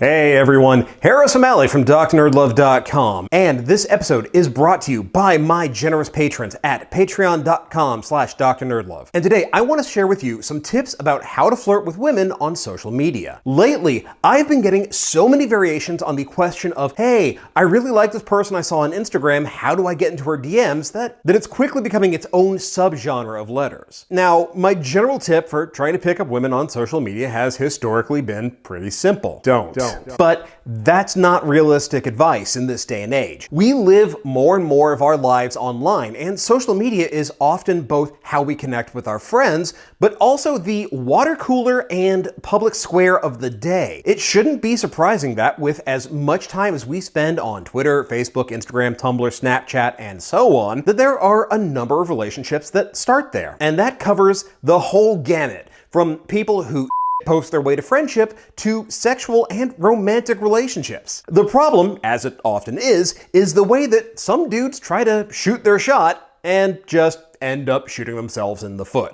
Hey everyone, Harris O'Malley from DrNerdLove.com, and this episode is brought to you by my generous patrons at patreon.com/DrNerdLove. And today I want to share with you some tips about how to flirt with women on social media. Lately, I've been getting so many variations on the question of, hey, I really like this person I saw on Instagram, how do I get into her DMs, that it's quickly becoming its own subgenre of letters. Now, my general tip for trying to pick up women on social media has historically been pretty simple. Don't. But that's not realistic advice in this day and age. We live more and more of our lives online, and social media is often both how we connect with our friends, but also the water cooler and public square of the day. It shouldn't be surprising that with as much time as we spend on Twitter, Facebook, Instagram, Tumblr, Snapchat, and so on, that there are a number of relationships that start there. And that covers the whole gamut, from people who post their way to friendship to sexual and romantic relationships. The problem, as it often is the way that some dudes try to shoot their shot and just end up shooting themselves in the foot.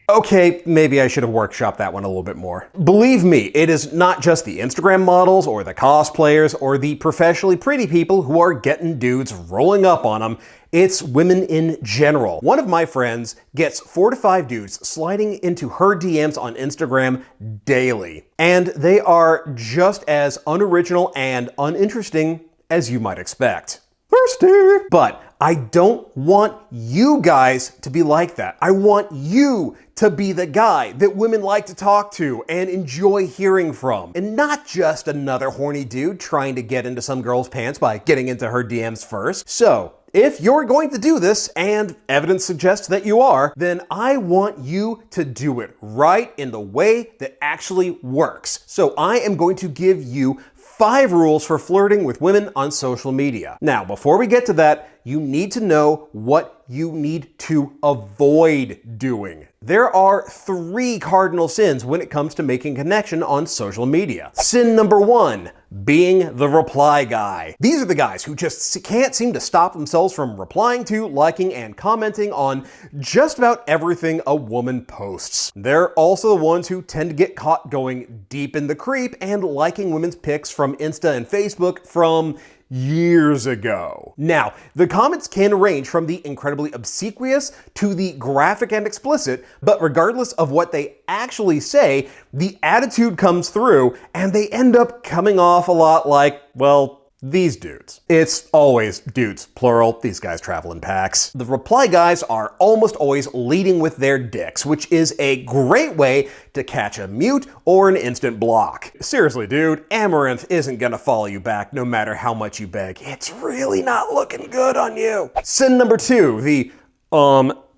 Okay, maybe I should have workshopped that one a little bit more. Believe me, it is not just the Instagram models or the cosplayers or the professionally pretty people who are getting dudes rolling up on them. It's women in general. One of my friends gets 4 to 5 dudes sliding into her DMs on Instagram daily. And they are just as unoriginal and uninteresting as you might expect. Thirsty! But I don't want you guys to be like that. I want you to be the guy that women like to talk to and enjoy hearing from. And not just another horny dude trying to get into some girl's pants by getting into her DMs first. So, if you're going to do this, and evidence suggests that you are, then I want you to do it right in the way that actually works. So I am going to give you 5 rules for flirting with women on social media. Now, before we get to that, you need to know what you need to avoid doing. There are 3 cardinal sins when it comes to making connection on social media. Sin number 1, being the reply guy. These are the guys who just can't seem to stop themselves from replying to, liking, and commenting on just about everything a woman posts. They're also the ones who tend to get caught going deep in the creep and liking women's pics from Insta and Facebook from years ago. Now, the comments can range from the incredibly obsequious to the graphic and explicit, but regardless of what they actually say, the attitude comes through and they end up coming off a lot like, well, these dudes. It's always dudes, plural. These guys travel in packs. The reply guys are almost always leading with their dicks, which is a great way to catch a mute or an instant block. Seriously, dude, Amaranth isn't gonna follow you back no matter how much you beg. It's really not looking good on you. Sin number 2, the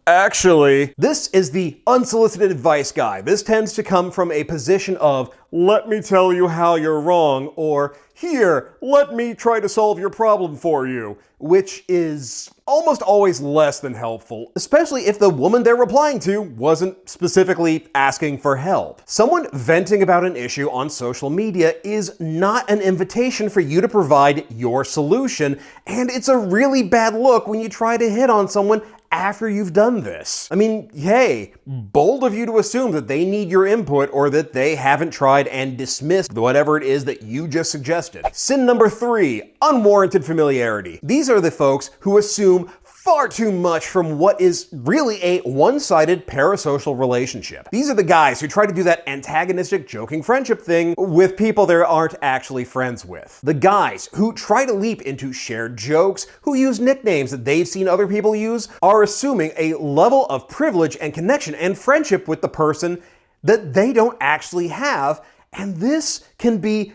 actually. This is the unsolicited advice guy. This tends to come from a position of, let me tell you how you're wrong, or here, let me try to solve your problem for you, which is almost always less than helpful, especially if the woman they're replying to wasn't specifically asking for help. Someone venting about an issue on social media is not an invitation for you to provide your solution, and it's a really bad look when you try to hit on someone after you've done this. I mean, hey, bold of you to assume that they need your input or that they haven't tried and dismissed whatever it is that you just suggested. Sin number 3, unwarranted familiarity. These are the folks who assume far too much from what is really a one-sided parasocial relationship. These are the guys who try to do that antagonistic joking friendship thing with people they aren't actually friends with. The guys who try to leap into shared jokes, who use nicknames that they've seen other people use, are assuming a level of privilege and connection and friendship with the person that they don't actually have, and this can be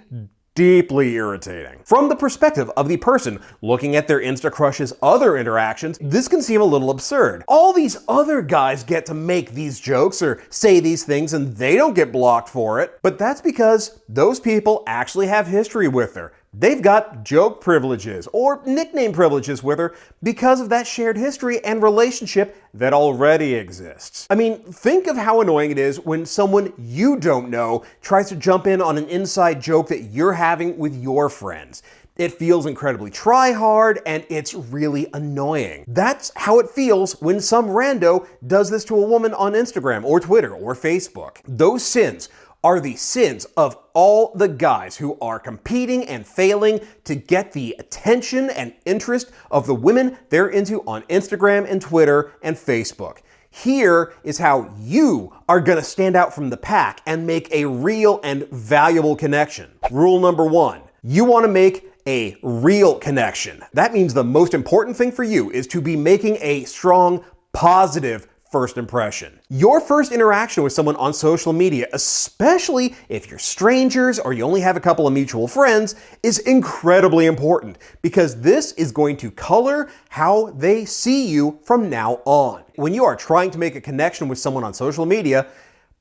deeply irritating. From the perspective of the person looking at their Insta crush's other interactions, this can seem a little absurd. All these other guys get to make these jokes or say these things and they don't get blocked for it, but that's because those people actually have history with her. They've got joke privileges or nickname privileges with her because of that shared history and relationship that already exists. I mean, think of how annoying it is when someone you don't know tries to jump in on an inside joke that you're having with your friends. It feels incredibly try-hard, and it's really annoying. That's how it feels when some rando does this to a woman on Instagram or Twitter or Facebook. Those sins are the sins of all the guys who are competing and failing to get the attention and interest of the women they're into on Instagram and Twitter and Facebook. Here is how you are gonna stand out from the pack and make a real and valuable connection. Rule number 1, you wanna make a real connection. That means the most important thing for you is to be making a strong, positive first impression. Your first interaction with someone on social media, especially if you're strangers or you only have a couple of mutual friends, is incredibly important because this is going to color how they see you from now on. When you are trying to make a connection with someone on social media,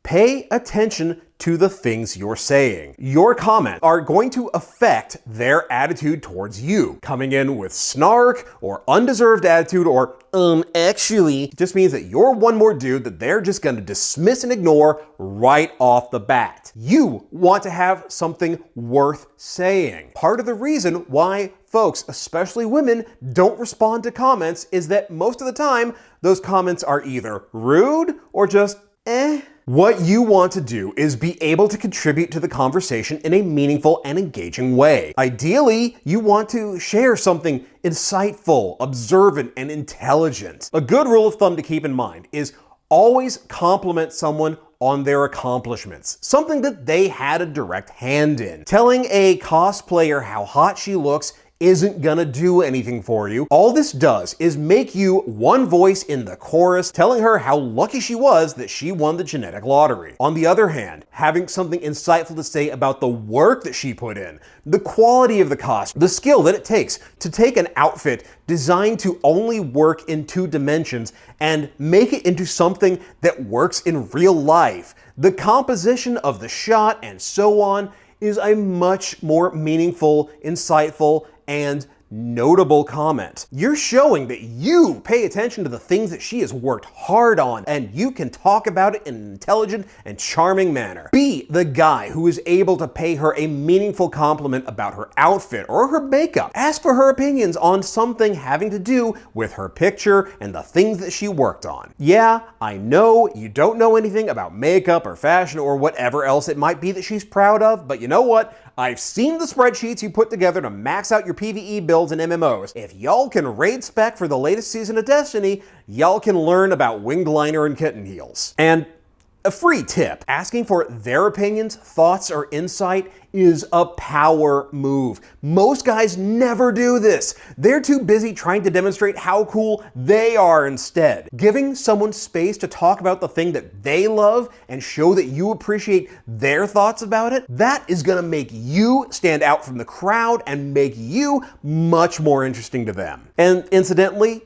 pay attention to the things you're saying. Your comments are going to affect their attitude towards you. Coming in with snark or undeserved attitude or actually just means that you're one more dude that they're just gonna dismiss and ignore right off the bat. You want to have something worth saying. Part of the reason why folks, especially women, don't respond to comments is that most of the time, those comments are either rude or just What you want to do is be able to contribute to the conversation in a meaningful and engaging way. Ideally, you want to share something insightful, observant, and intelligent. A good rule of thumb to keep in mind is always compliment someone on their accomplishments, something that they had a direct hand in. Telling a cosplayer how hot she looks isn't gonna do anything for you. All this does is make you one voice in the chorus, telling her how lucky she was that she won the genetic lottery. On the other hand, having something insightful to say about the work that she put in, the quality of the costume, the skill that it takes to take an outfit designed to only work in 2 dimensions and make it into something that works in real life. The composition of the shot and so on is a much more meaningful, insightful, and notable comment. You're showing that you pay attention to the things that she has worked hard on, and you can talk about it in an intelligent and charming manner. Be the guy who is able to pay her a meaningful compliment about her outfit or her makeup. Ask for her opinions on something having to do with her picture and the things that she worked on. Yeah, I know you don't know anything about makeup or fashion or whatever else it might be that she's proud of, but you know what? I've seen the spreadsheets you put together to max out your PvE builds and MMOs. If y'all can raid spec for the latest season of Destiny, y'all can learn about winged liner and kitten heels. And a free tip, asking for their opinions, thoughts, or insight is a power move. Most guys never do this. They're too busy trying to demonstrate how cool they are instead. Giving someone space to talk about the thing that they love and show that you appreciate their thoughts about it, that is gonna make you stand out from the crowd and make you much more interesting to them. And incidentally,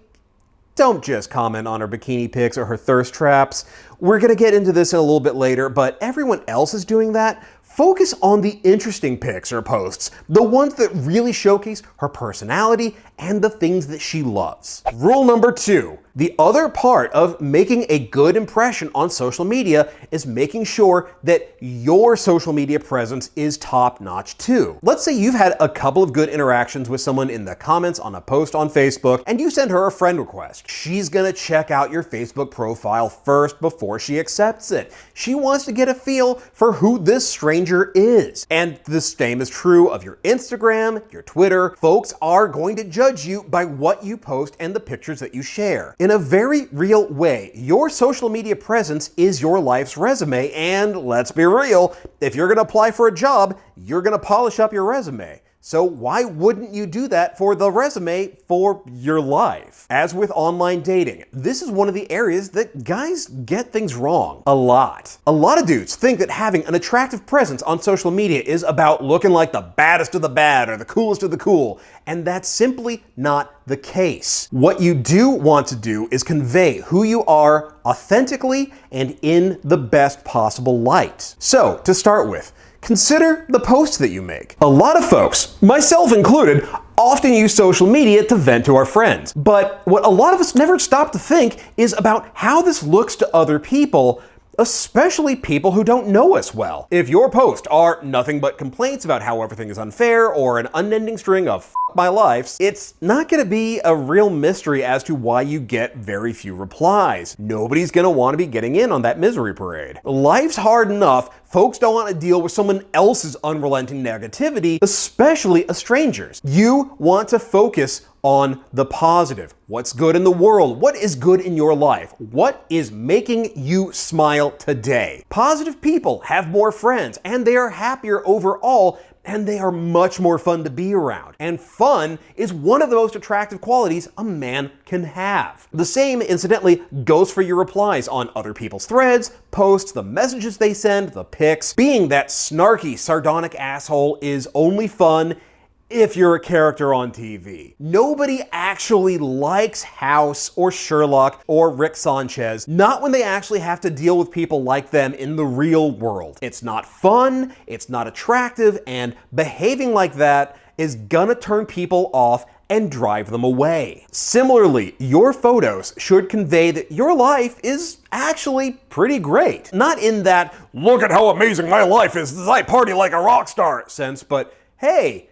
don't just comment on her bikini pics or her thirst traps. We're gonna get into this in a little bit later, but everyone else is doing that. Focus on the interesting pics or posts, the ones that really showcase her personality and the things that she loves. Rule number 2, the other part of making a good impression on social media is making sure that your social media presence is top-notch too. Let's say you've had a couple of good interactions with someone in the comments on a post on Facebook and you send her a friend request. She's gonna check out your Facebook profile first before she accepts it. She wants to get a feel for who this stranger is. And the same is true of your Instagram, your Twitter. Folks are going to judge you by what you post and the pictures that you share. In a very real way, your social media presence is your life's resume, and let's be real, if you're gonna apply for a job, you're gonna polish up your resume. So why wouldn't you do that for the resume for your life? As with online dating, this is one of the areas that guys get things wrong a lot. A lot of dudes think that having an attractive presence on social media is about looking like the baddest of the bad or the coolest of the cool, and that's simply not the case. What you do want to do is convey who you are authentically and in the best possible light. So, to start with, consider the posts that you make. A lot of folks, myself included, often use social media to vent to our friends. But what a lot of us never stop to think is about how this looks to other people, especially people who don't know us well. If your posts are nothing but complaints about how everything is unfair or an unending string of "f my lives," it's not gonna be a real mystery as to why you get very few replies. Nobody's gonna want to be getting in on that misery parade. Life's hard enough Folks don't want to deal with someone else's unrelenting negativity, especially a stranger's. You want to focus on the positive. What's good in the world? What is good in your life? What is making you smile today? Positive people have more friends, and they are happier overall, and they are much more fun to be around. And fun is one of the most attractive qualities a man can have. The same, incidentally, goes for your replies on other people's threads, posts, the messages they send, the pics. Being that snarky, sardonic asshole is only fun if you're a character on TV. Nobody actually likes House or Sherlock or Rick Sanchez, not when they actually have to deal with people like them in the real world. It's not fun, it's not attractive, and behaving like that is gonna turn people off and drive them away. Similarly, your photos should convey that your life is actually pretty great. Not in that, look at how amazing my life is, I party like a rock star sense, but hey,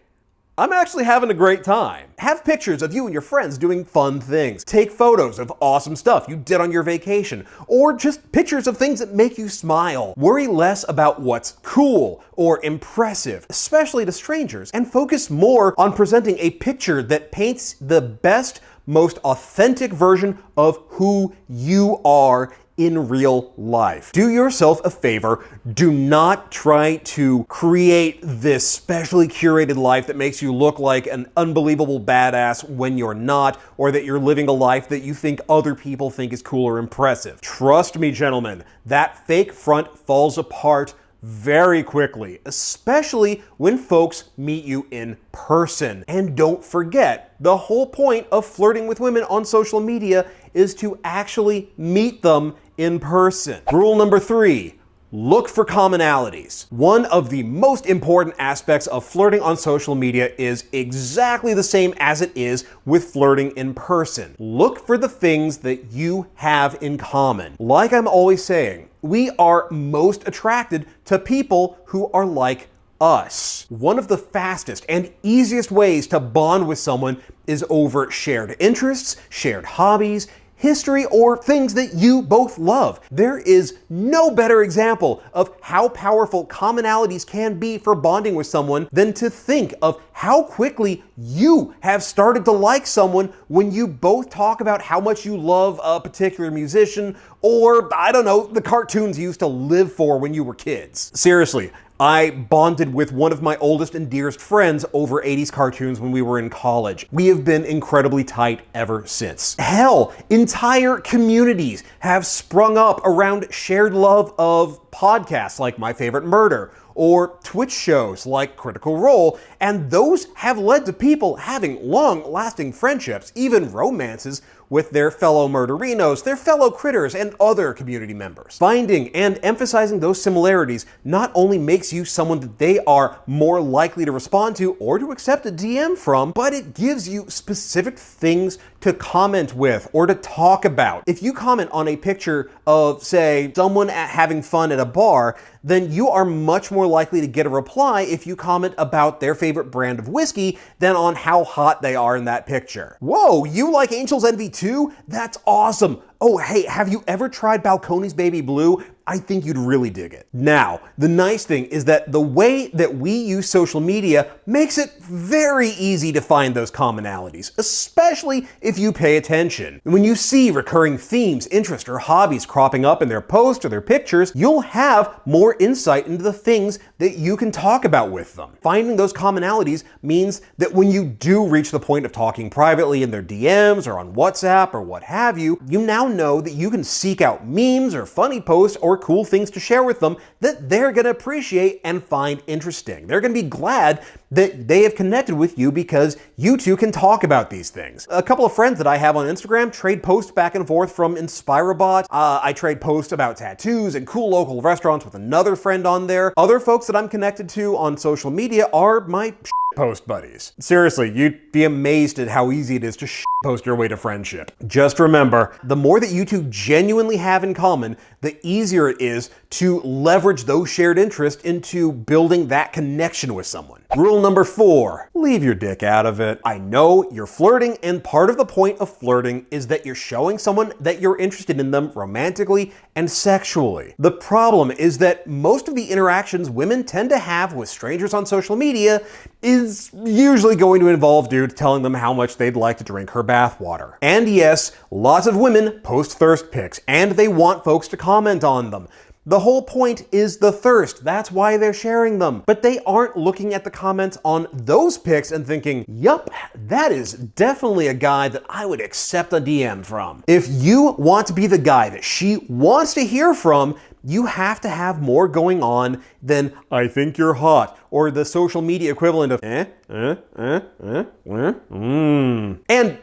I'm actually having a great time. Have pictures of you and your friends doing fun things. Take photos of awesome stuff you did on your vacation, or just pictures of things that make you smile. Worry less about what's cool or impressive, especially to strangers, and focus more on presenting a picture that paints the best, most authentic version of who you are in real life. Do yourself a favor. Do not try to create this specially curated life that makes you look like an unbelievable badass when you're not, or that you're living a life that you think other people think is cool or impressive. Trust me, gentlemen, that fake front falls apart very quickly, especially when folks meet you in person. And don't forget, the whole point of flirting with women on social media is to actually meet them in person. Rule number 3. Look for commonalities. One of the most important aspects of flirting on social media is exactly the same as it is with flirting in person. Look for the things that you have in common. Like I'm always saying, we are most attracted to people who are like us. One of the fastest and easiest ways to bond with someone is over shared interests, shared hobbies, history, or things that you both love. There is no better example of how powerful commonalities can be for bonding with someone than to think of how quickly you have started to like someone when you both talk about how much you love a particular musician, or, I don't know, the cartoons you used to live for when you were kids. Seriously, I bonded with one of my oldest and dearest friends over 80s cartoons when we were in college. We have been incredibly tight ever since. Hell, entire communities have sprung up around shared love of podcasts like My Favorite Murder, or Twitch shows like Critical Role, and those have led to people having long-lasting friendships, even romances, with their fellow murderinos, their fellow critters, and other community members. Finding and emphasizing those similarities not only makes you someone that they are more likely to respond to or to accept a DM from, but it gives you specific things to comment with or to talk about. If you comment on a picture of, say, someone having fun at a bar, then you are much more likely to get a reply if you comment about their favorite brand of whiskey than on how hot they are in that picture. Whoa, you like Angel's Envy too? That's awesome. Oh, hey, have you ever tried Balcones Baby Blue? I think you'd really dig it. Now, the nice thing is that the way that we use social media makes it very easy to find those commonalities, especially if you pay attention. When you see recurring themes, interests, or hobbies cropping up in their posts or their pictures, you'll have more insight into the things that you can talk about with them. Finding those commonalities means that when you do reach the point of talking privately in their DMs or on WhatsApp or what have you, you now know that you can seek out memes or funny posts or cool things to share with them that they're going to appreciate and find interesting. They're going to be glad that they have connected with you because you two can talk about these things. A couple of friends that I have on Instagram trade posts back and forth from Inspirabot. I trade posts about tattoos and cool local restaurants with another friend on there. Other folks that I'm connected to on social media are my post buddies. Seriously, you'd be amazed at how easy it is to post your way to friendship. Just remember, the more that you two genuinely have in common, the easier it is to leverage those shared interests into building that connection with someone. Rule number 4, leave your dick out of it. I know you're flirting, and part of the point of flirting is that you're showing someone that you're interested in them romantically and sexually. The problem is that most of the interactions women tend to have with strangers on social media is usually going to involve dudes telling them how much they'd like to drink her bathwater. And yes, lots of women post thirst pics, and they want folks to comment on them. The whole point is the thirst. That's why they're sharing them. But they aren't looking at the comments on those pics and thinking, yup, that is definitely a guy that I would accept a DM from. If you want to be the guy that she wants to hear from, you have to have more going on than "I think you're hot" or the social media equivalent of And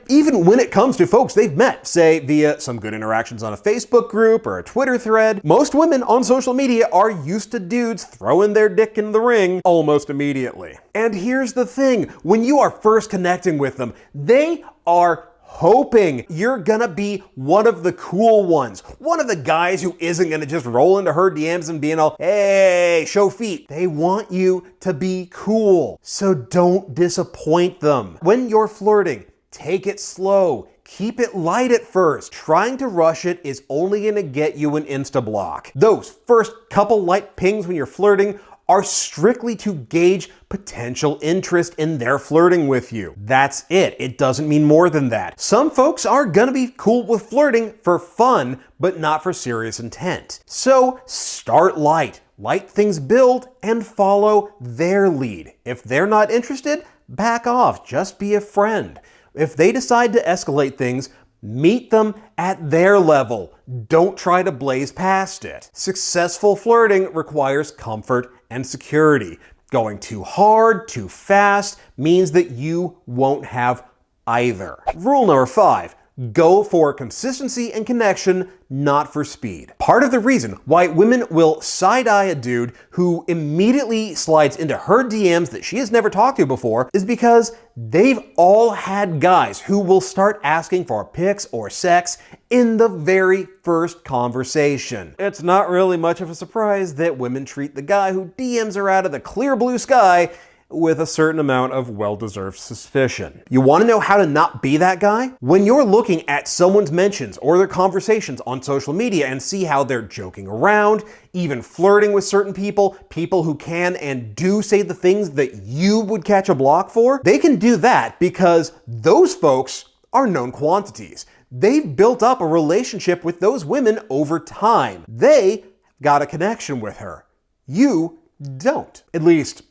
even when it comes to folks they've met, say via some good interactions on a Facebook group or a Twitter thread, most women on social media are used to dudes throwing their dick in the ring almost immediately. And here's the thing, when you are first connecting with them, they are hoping you're gonna be one of the cool ones. One of the guys who isn't gonna just roll into her DMs and being all, hey, show feet. They want you to be cool. So don't disappoint them. When you're flirting, take it slow. Keep it light at first. Trying to rush it is only gonna get you an insta-block. Those first couple light pings when you're flirting are strictly to gauge potential interest in their flirting with you. That's it. It doesn't mean more than that. Some folks are gonna be cool with flirting for fun, but not for serious intent. So start light. Let things build and follow their lead. If they're not interested, back off. Just be a friend. If they decide to escalate things, meet them at their level. Don't try to blaze past it. Successful flirting requires comfort and security. Going too hard, too fast means that you won't have either. Rule number 5. Go for consistency and connection, not for speed. Part of the reason why women will side-eye a dude who immediately slides into her DMs that she has never talked to before is because they've all had guys who will start asking for pics or sex in the very first conversation. It's not really much of a surprise that women treat the guy who DMs her out of the clear blue sky with a certain amount of well-deserved suspicion. You want to know how to not be that guy? When you're looking at someone's mentions or their conversations on social media and see how they're joking around, even flirting with certain people, people who can and do say the things that you would catch a block for, they can do that because those folks are known quantities. They've built up a relationship with those women over time. They got a connection with her. You don't. At least,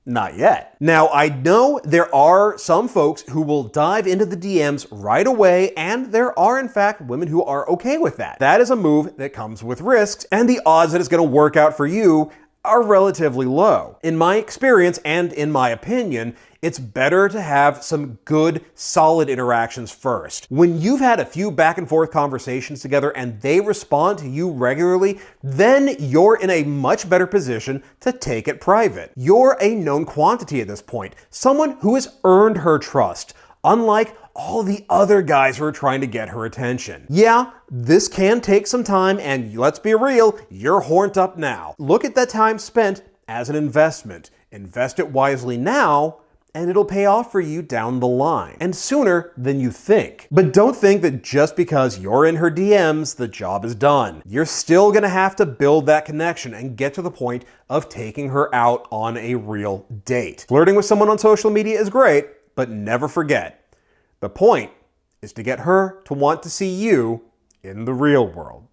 not yet. Now, I know there are some folks who will dive into the DMs right away, and there are, in fact, women who are okay with that. That is a move that comes with risks, and the odds that it's going to work out for you are relatively low. In my experience, and in my opinion, it's better to have some good, solid interactions first. When you've had a few back and forth conversations together and they respond to you regularly, then you're in a much better position to take it private. You're a known quantity at this point, someone who has earned her trust, unlike all the other guys who are trying to get her attention. Yeah, this can take some time, and let's be real, you're horned up now. Look at that time spent as an investment. Invest it wisely now, and it'll pay off for you down the line, and sooner than you think. But don't think that just because you're in her DMs, the job is done. You're still gonna have to build that connection and get to the point of taking her out on a real date. Flirting with someone on social media is great, but never forget, the point is to get her to want to see you in the real world.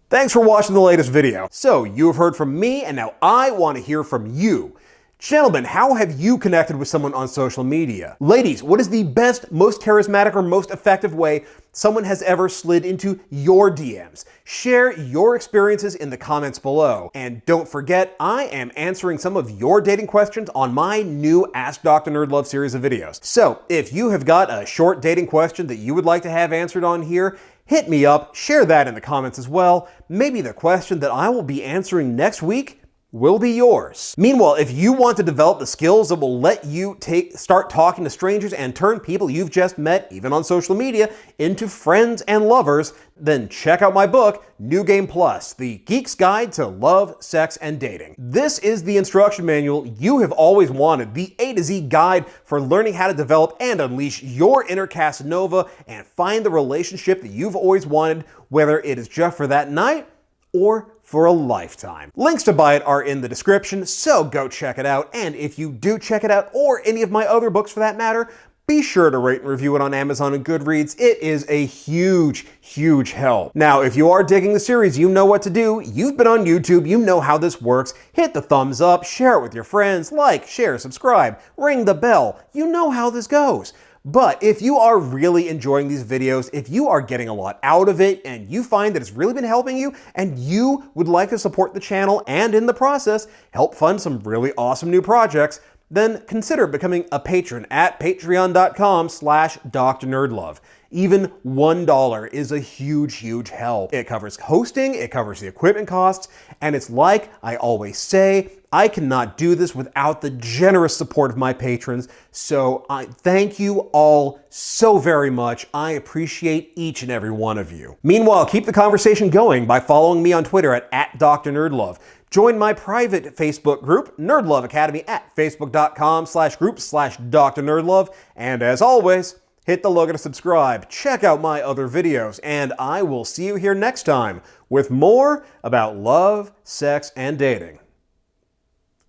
Thanks for watching the latest video. So you have heard from me, and now I want to hear from you. Gentlemen, how have you connected with someone on social media? Ladies, what is the best, most charismatic, or most effective way someone has ever slid into your DMs? Share your experiences in the comments below. And don't forget, I am answering some of your dating questions on my new Ask Dr. NerdLove series of videos. So if you have got a short dating question that you would like to have answered on here, hit me up, share that in the comments as well. Maybe the question that I will be answering next week will be yours. Meanwhile, if you want to develop the skills that will let you start talking to strangers and turn people you've just met, even on social media, into friends and lovers, then check out my book, New Game Plus, The Geek's Guide to Love, Sex, and Dating. This is the instruction manual you have always wanted, the A to Z guide for learning how to develop and unleash your inner Casanova and find the relationship that you've always wanted, whether it is just for that night or for a lifetime. Links to buy it are in the description, so go check it out. And if you do check it out, or any of my other books for that matter, be sure to rate and review it on Amazon and Goodreads. It is a huge, huge help. Now, if you are digging the series, you know what to do. You've been on YouTube, you know how this works. Hit the thumbs up, share it with your friends, like, share, subscribe, ring the bell. You know how this goes. But if you are really enjoying these videos, if you are getting a lot out of it, and you find that it's really been helping you, and you would like to support the channel and in the process help fund some really awesome new projects, then consider becoming a patron at patreon.com/DrNerdLove. Even $1 is a huge, huge help. It covers hosting, it covers the equipment costs, and it's like I always say, I cannot do this without the generous support of my patrons, so I thank you all so very much. I appreciate each and every one of you. Meanwhile, keep the conversation going by following me on Twitter at DrNerdLove. Join my private Facebook group, NerdLove Academy, at facebook.com/group/DrNerdLove. And as always, hit the logo to subscribe, check out my other videos, and I will see you here next time with more about love, sex, and dating.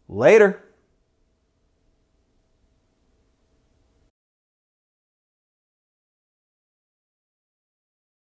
Later.